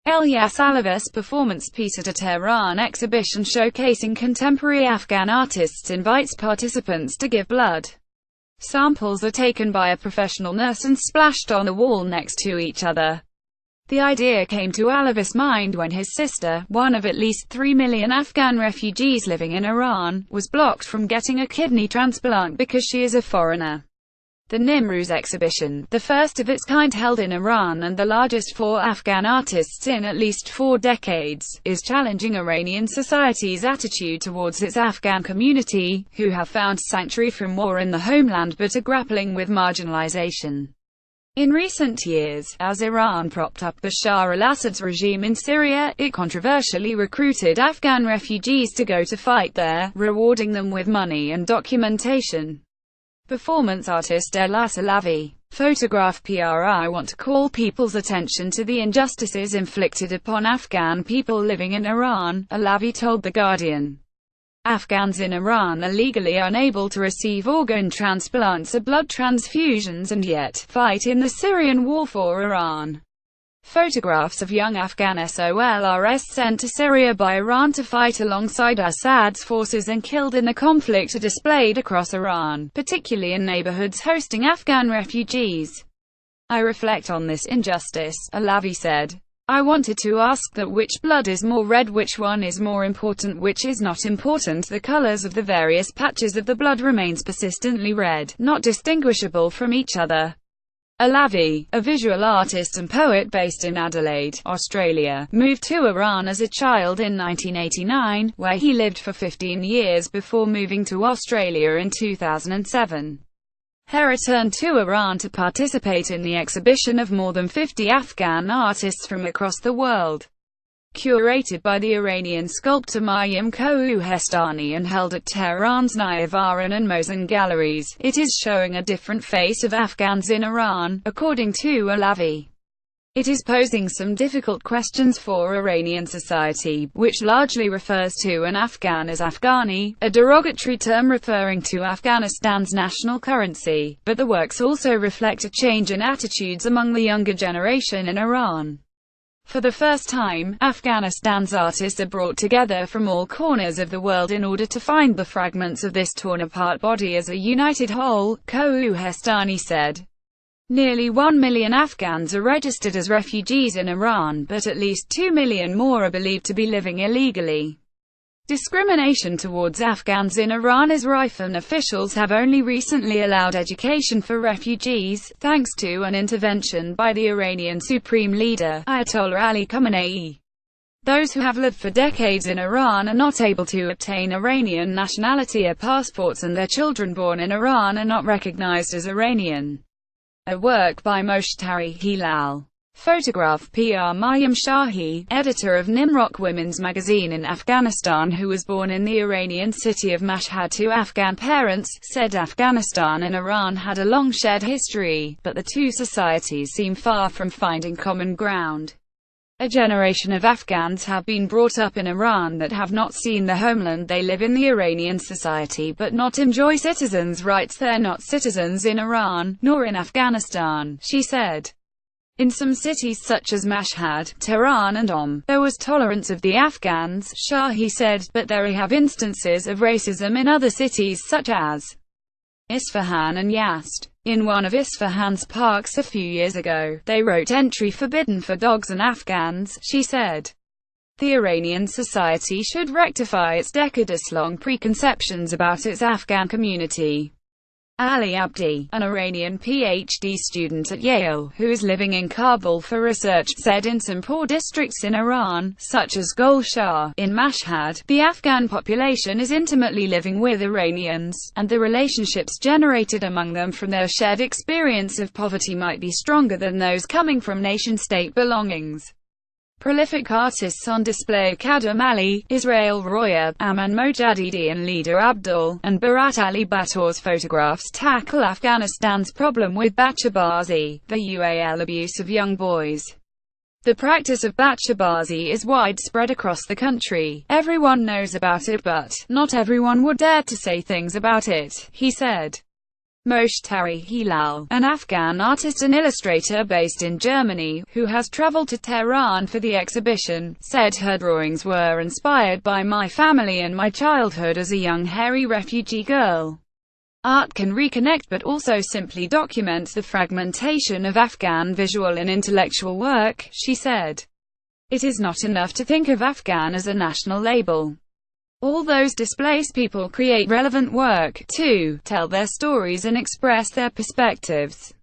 Elyas Alavi's performance piece at a Tehran exhibition showcasing contemporary Afghan artists invites participants to give blood. Samples are taken by a professional nurse and splashed on the wall next to each other. The idea came to Alavi's mind when his sister, one of at least 3 million Afghan refugees living in Iran, was blocked from getting a kidney transplant because she is a foreigner. The Nimruz exhibition, the first of its kind held in Iran and the largest for Afghan artists in at least 4 decades, is challenging Iranian society's attitude towards its Afghan community, who have found sanctuary from war in the homeland but are grappling with marginalization. In recent years, as Iran propped up Bashar al-Assad's regime in Syria, it controversially recruited Afghan refugees to go to fight there, rewarding them with money and documentation. Performance artist Elyas Alavi. Photograph PR. I want to call people's attention to the injustices inflicted upon Afghan people living in Iran, Alavi told The Guardian. Afghans in Iran are legally unable to receive organ transplants or blood transfusions and yet fight in the Syrian war for Iran. Photographs of young Afghan soldiers sent to Syria by Iran to fight alongside Assad's forces and killed in the conflict are displayed across Iran, particularly in neighborhoods hosting Afghan refugees. I reflect on this injustice, Alavi said. I wanted to ask that which blood is more red, which one is more important, which is not important. The colors of the various patches of the blood remains persistently red, not distinguishable from each other. Alavi, a visual artist and poet based in Adelaide, Australia, moved to Iran as a child in 1989, where he lived for 15 years before moving to Australia in 2007. He returned to Iran to participate in the exhibition of more than 50 Afghan artists from across the world. Curated by the Iranian sculptor Maryam Kohestani and held at Tehran's Nayavaran and Mosin galleries, it is showing a different face of Afghans in Iran, according to Alavi. It is posing some difficult questions for Iranian society, which largely refers to an Afghan as Afghani, a derogatory term referring to Afghanistan's national currency, but the works also reflect a change in attitudes among the younger generation in Iran. For the first time, Afghanistan's artists are brought together from all corners of the world in order to find the fragments of this torn-apart body as a united whole, Kohestani said. Nearly 1 million Afghans are registered as refugees in Iran, but at least 2 million more are believed to be living illegally. Discrimination towards Afghans in Iran is rife and officials have only recently allowed education for refugees, thanks to an intervention by the Iranian Supreme Leader, Ayatollah Ali Khamenei. Those who have lived for decades in Iran are not able to obtain Iranian nationality or passports, and their children born in Iran are not recognized as Iranian. A work by Moshtari Hilal. Photograph PR. Maryam Shahi, editor of Nimrok women's magazine in Afghanistan, who was born in the Iranian city of Mashhad to Afghan parents, said Afghanistan and Iran had a long shared history, but the two societies seem far from finding common ground. A generation of Afghans have been brought up in Iran that have not seen the homeland they live in, the Iranian society, but not enjoy citizens' rights. They're not citizens in Iran, nor in Afghanistan, she said. In some cities such as Mashhad, Tehran and there was tolerance of the Afghans, Shahi said, but there have instances of racism in other cities such as Isfahan and Yazd. In one of Isfahan's parks a few years ago, they wrote "Entry forbidden for dogs and Afghans," she said. The Iranian society should rectify its decades-long preconceptions about its Afghan community. Ali Abdi, an Iranian PhD student at Yale, who is living in Kabul for research, said in some poor districts in Iran, such as Gol Shah, in Mashhad, the Afghan population is intimately living with Iranians, and the relationships generated among them from their shared experience of poverty might be stronger than those coming from nation-state belongings. Prolific artists on display: Kadam Ali, Israel Roya, Aman Mojadidi and Leader Abdul, and Barat Ali Bhattor's photographs tackle Afghanistan's problem with bachabazi, the UAL abuse of young boys. The practice of bachabazi is widespread across the country. Everyone knows about it, but not everyone would dare to say things about it, he said. Moshtari Hilal, an Afghan artist and illustrator based in Germany, who has traveled to Tehran for the exhibition, said her drawings were inspired by my family and my childhood as a young hairy refugee girl. Art can reconnect but also simply document the fragmentation of Afghan visual and intellectual work, she said. It is not enough to think of Afghan as a national label. All those displaced people create relevant work, to tell their stories and express their perspectives.